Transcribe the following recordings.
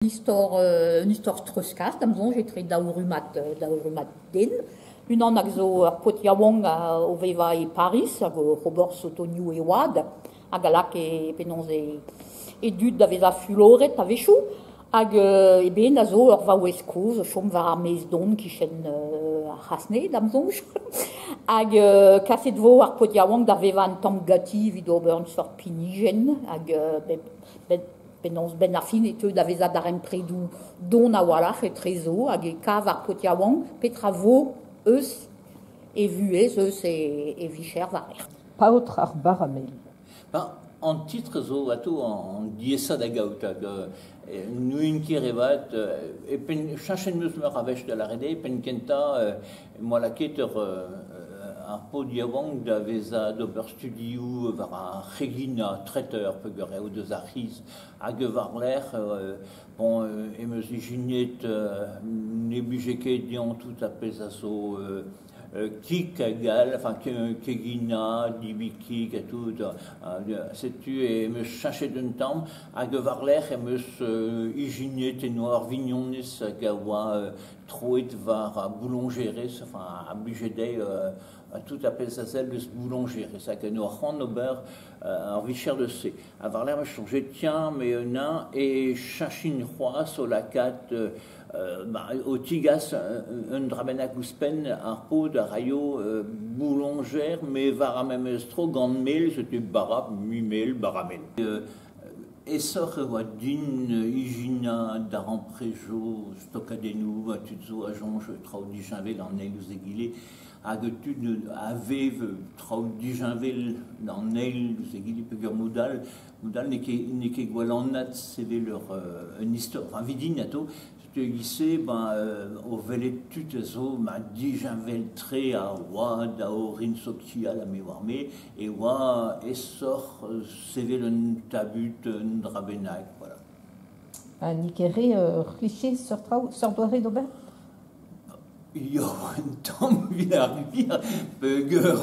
Une histoire truskas, d'amzon j'ai très daurumat den. Une an agzo potiawong o veva e Paris, ag Robert Sotoniou e Wad, ag alak e penons e dud da veza fuloret a vechou, ag e ben a zo ur va oueskoz, chom var ar mez don kichen ar c'hasne d'amzonj, ag kaset vo ar potiawong da veva an tamm gati vid ober un sort pinigen, ag penons ben ar fin et eux da veza darem predou don a walach et trezo, hag e kav ar potiawong, petra vo eus e vuez, eus e vicher varer. Paotr ar baramel. En titre zo ato en diesa da gaout hag nuin kirevat e pen chachen meus meur a vech da la rede pen kenta moa la ket ar podiawong da veza d'ober studioù var a regina traiteur peger eo deus ar c'hiz hag var l'er bon emeus ijunet ne buje ket diant tout a pez a zo kik gal, enfin kegina, dibikik et tout, c'est-tu et me chercher d'un temps, hag var l'er emeus ijunet et noir vignonis gawa troet var a boulongeres, enfin a bujedei tout appelle ça celle de ce boulanger, et ça que nous avons ober en vicher de C. Avoir l'air de changer, tiens, mais nain et chachin roi sur la carte au tigas un drabenac ouspen un pot de rayo boulangère, mais var même strogan mel, c'était barab, mimel, baramel. Et sort din igina daran prejo stokadenou atutzo ajonge traudijinvel en eus egile hag tud avev traudijinvel en eus egile peger modal ne ket gwalannat seve leur une histoire enfin vidin ato tu glissé au velet tut zo ma dijinvel tre a oa da orin sokti a la mémoire mais et oa et sort seve le tabut drabenac voilà. Nikere cliché sur doare d'ober. Yo un temps vilar peger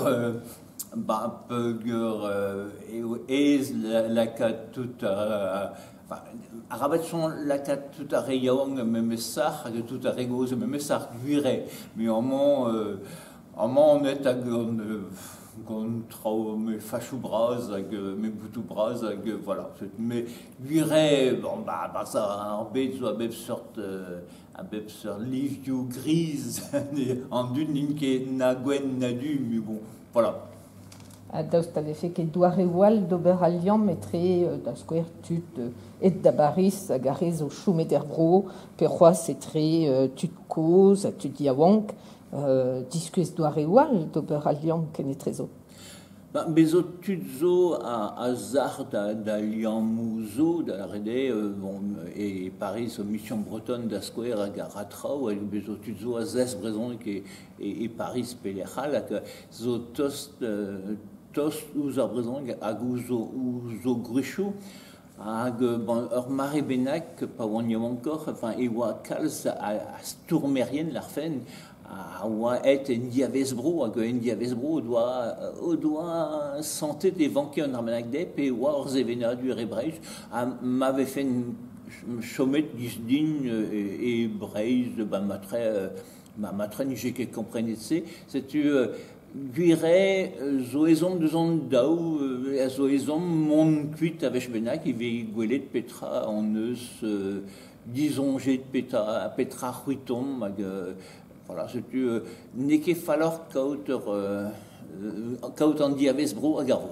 ez la cat tout arabatson la cat tout a reyong même ça tout a regoz même ça guirait mais en mon net à contre mes fachou bras mes boutou bras voilà mais guirait bon ça en bête soit bête sorte a bep sur livio grise en d'une ligne qui na gwen na du mais bon voilà. Daoust avait fait ket doare wal d'ober alian metre da square tut et d'abaris a garez au chou mederbro per roi setre tut cause a tut diawonk discues doare wal d'ober alian kenetrezo. Bezo tutzo a zar da lian mouzo da la rede et Paris mission bretonne da square a garatrao et bezo tutzo a zes brezon et Paris pelechal que zo tost ouz ar brezon hag ouzo grucho hag ur mare benak pa oan encore enfin e oa kalz a stourmerien l'arfen a oa et en diavesbro hag en diavesbro doa santé des vanke an armenak dep e oa ur zevena du rebreiz m'ave fait chomet gisdin e breiz ma matre nije ket komprenet c'est tu guiret zoezon de zon daou a zoezon mon kuit avech benak ive gwelet petra en eus disonget petra ruitom hag voilà c'est tu ne ket falor kaout an diavesbro a garvo.